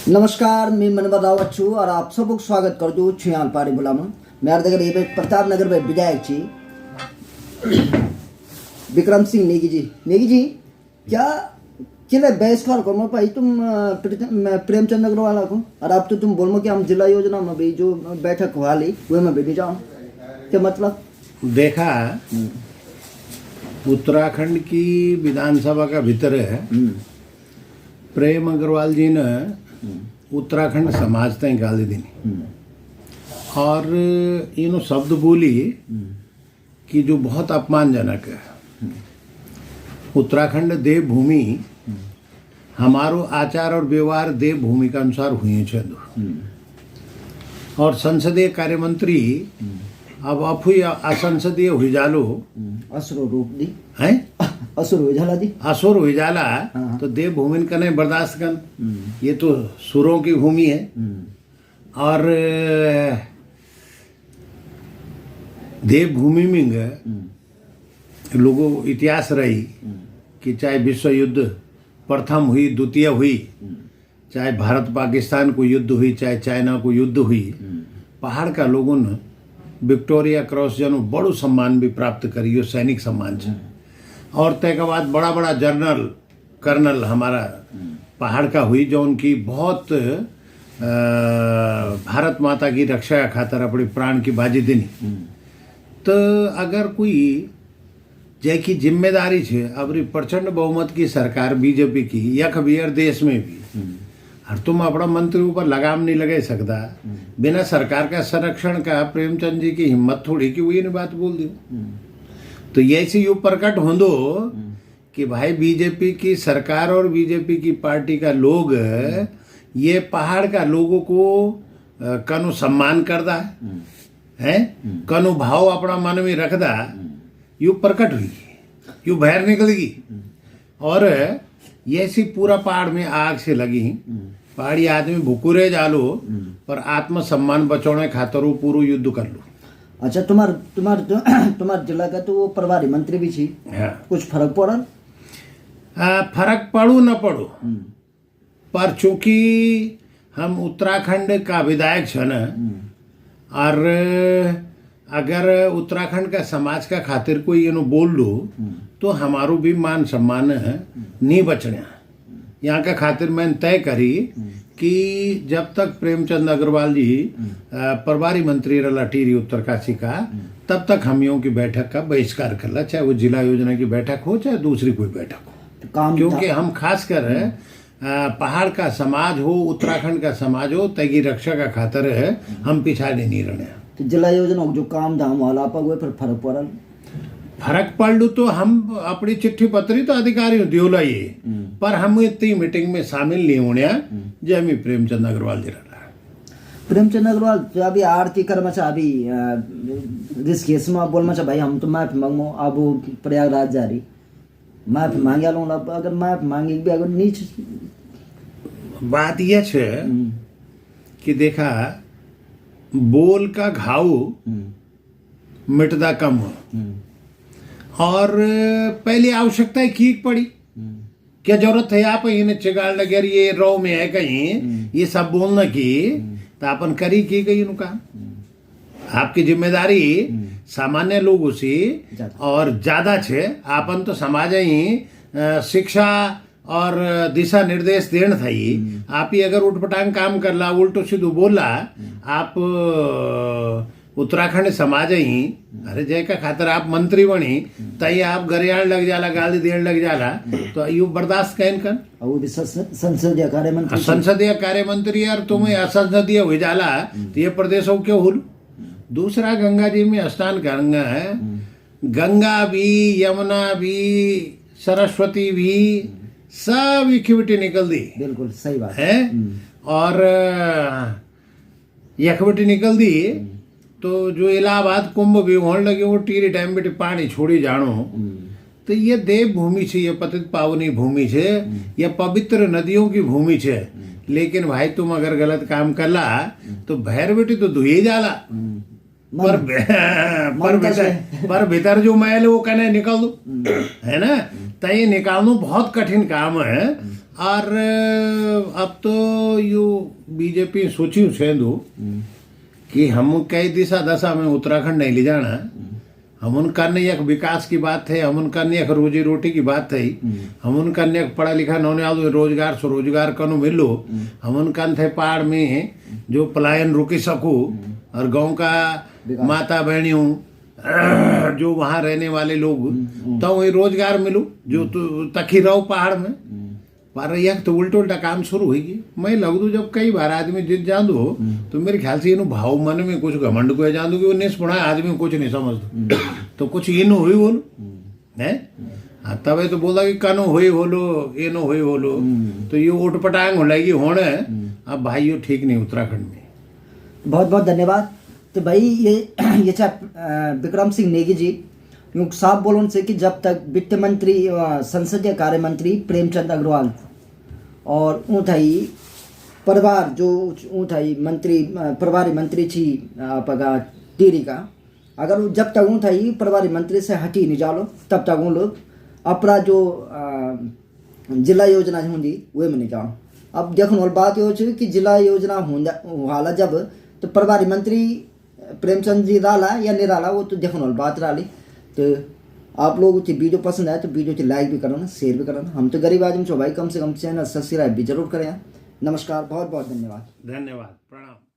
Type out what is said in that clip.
नमस्कार, मी मनोहर रावत छू और आप सबको स्वागत करतो छु यहाँ पारी बुलामा मेरे దగ్గర ये प्रताप नगर में विधायक छी विक्रम सिंह नेगी जी क्या किले बहिष्कार करो भाई तुम प्रेमचंद अग्रवाल को और अब तो तुम बोलो कि हम जिला योजना में भी जो बैठक हुआ ली वह में भी जाओ क्या मतलब देखा उत्तराखंड की विधानसभा का भीतर है प्रेम अग्रवाल जी ने उत्तराखंड समाज तक गाली दी और इन्हों शब्द बोली कि जो बहुत अपमानजनक है। उत्तराखंड देवभूमि हमारो आचार और व्यवहार देवभूमि का अनुसार हुई है और संसदीय कार्य मंत्री अब अफु असंसदीय हुई जालो असुर रूप दी है असुर हो जाला दी असुर हुई जाला तो देवभूमि का नहीं बर्दाश्त कर ये तो सुरों की भूमि है और देवभूमि में लोगों इतिहास रही कि चाहे विश्व युद्ध प्रथम हुई द्वितीय हुई चाहे भारत पाकिस्तान को युद्ध हुई चाहे चाइना को युद्ध हुई पहाड़ का लोगों ने विक्टोरिया क्रॉस जन बड़ो सम्मान भी प्राप्त करियो सैनिक सम्मान से और तय के बाद बड़ा बड़ा जनरल कर्नल हमारा पहाड़ का हुई जो उनकी बहुत भारत माता की रक्षा खातर अपनी प्राण की बाजी देनी तो अगर कोई जैकी जिम्मेदारी है अब प्रचंड बहुमत की सरकार बीजेपी की यख बियर देश में भी और तुम अपना मंत्री ऊपर लगाम नहीं लगा सकता बिना सरकार का संरक्षण का प्रेमचंद जी की हिम्मत थोड़ी कि वो ये बात बोल दी तो ऐसे यू प्रकट हो दो कि भाई बीजेपी की सरकार और बीजेपी की पार्टी का लोग ये पहाड़ का लोगों को कनु सम्मान करदा है कनु भाव अपना मन में रखदा यू प्रकट हुई यू बाहर निकलेगी और ऐसी पूरा पहाड़ में आग से लगी पहाड़ी आदमी भुकुरे जालो पर आत्मसम्मान बचाने खातर वो पूरा युद्ध कर लो। अच्छा तुम्हार जिला का तो वो प्रभारी मंत्री भी छी हाँ। कुछ फर्क पड़ल फर्क पड़ू न पड़ू पर चूंकि हम उत्तराखंड का विधायक छ न और अगर उत्तराखंड का समाज का खातिर कोई ये बोल लो तो हमारो भी मान सम्मान नहीं बचना यहाँ का खातिर मैंने तय करी कि जब तक प्रेमचंद अग्रवाल जी प्रभारी मंत्री लटीरी उत्तरकाशी का तब तक हम यूँ की बैठक का बहिष्कार कर ला चाहे वो जिला योजना की बैठक हो चाहे दूसरी कोई बैठक हो क्योंकि हम खास कर पहाड़ का समाज हो उत्तराखंड का समाज हो तय रक्षा का खातर है हम पिछाड़ी नहीं रहने तो जिला योजना जो काम धाम वाला पर वो फिर फर्क पड़ लू तो हम अपनी चिट्ठी पत्री तो अधिकारी दियोला ये पर हम इतनी मीटिंग में शामिल नहीं होने जय मी प्रेमचंद अग्रवाल जी रहा प्रेमचंद अग्रवाल जो अभी आरती कर्म से अभी जिस केस में बोल में भाई हम तो माफी मांगो अब प्रयागराज जा रही माफी मांगे लूंगा अगर माफी मांगे भी अगर नीच बात यह है कि देखा बोल का घाव मिटदा कम हो और पहली आवश्यकता की पड़ी क्या जरूरत है आप इन्हें चिगाड़ लगे ये रो में है कहीं ये सब बोलना की तो अपन करी की गई उनका आपकी जिम्मेदारी सामान्य लोगों से और ज्यादा छे आपन तो समाज ही शिक्षा और दिशा निर्देश देना था ये आप ही अगर उठपटांग काम कर ला उल्टो सीधो बोला आप उत्तराखंड समाज ही अरे जय का खातर आप मंत्री बनी तई आप गरियाण लग जाला गाली देने लग जाला तो यू बर्दाश्त कैन कर संसदीय कार्य मंत्री यार तुम्हें असंसदीय हो जाला तो ये प्रदेशों क्यों हुल दूसरा गंगा जी में स्नान करेंगे है गंगा भी यमुना भी सरस्वती भी सब इक्विटी निकल दी बिल्कुल सही बात है और इक्विटी निकल दी तो जो इलाहाबाद कुंभ भी होने लगे वो टीरी टाइम बेटे पानी छोड़ी जानो तो ये देव भूमि है ये पतित पावनी भूमि है ये पवित्र नदियों की भूमि है लेकिन भाई तुम अगर गलत काम कर ला तो भैर बेटी तो धुए जाला पर भीतर जो मैल वो कहने निकल दो है ना तो ये निकालना बहुत कठिन काम है और अब तो यो बीजेपी सोची छेंदो कि हम कई दिशा दशा में उत्तराखंड नहीं ले जाना, हम उनका ने एक विकास की बात है, हम उनका ने एक रोजी रोटी की बात है, हम उनका ने एक पढ़ा लिखा नौने आदो रोजगार स्वरोजगार कनु मिलो, हम उनका थे पहाड़ में जो पलायन रुकी सकू और गांव का माता बहनियों जो वहाँ रहने वाले लोग तो वही रोजगार मिलू जो तकी रहो पहाड़ में। पर यह तो उल्टा उल्टा काम शुरू होगी। मैं लगू जब कई बार आदमी जित जान हो तो मेरे ख्याल से इनु भाव मन में कुछ घमंड को जान दो कि वो निष्पणा आदमी कुछ नहीं समझ दो तो कुछ इनो हुई बोलो है तब तो बोला कि कनो हुई होलो इनो हुई होलो तो ये उठ पटांग हो लगी होने अब भाई ये ठीक नहीं उत्तराखंड में। बहुत बहुत धन्यवाद। तो भाई ये विक्रम सिंह नेगी जी यूँ साफ बोलो उनसे कि जब तक वित्त मंत्री संसदीय कार्य मंत्री प्रेमचंद अग्रवाल और ऊँथाई परिवार जो ऊँथाई मंत्री प्रभारी मंत्री थी पगा टीरी का अगर जब तक ऊँथाई प्रभारी मंत्री से हटी नहीं जालो तब तक वो लोग अपना जो जिला योजना होंगी वे में नहीं जाओ। अब देखो बात ये कि जिला योजना होला जब तो प्रभारी मंत्री प्रेमचंद जी डाला या नहीं डाला वो तो देखो बात डाली। तो आप लोग की वीडियो पसंद आए तो वीडियो की लाइक भी करो ना, शेयर भी करो ना। हम तो गरीब आदमी छो भाई, कम से कम चैनल सब्सक्राइब भी जरूर करें। नमस्कार, बहुत बहुत धन्यवाद। धन्यवाद, प्रणाम।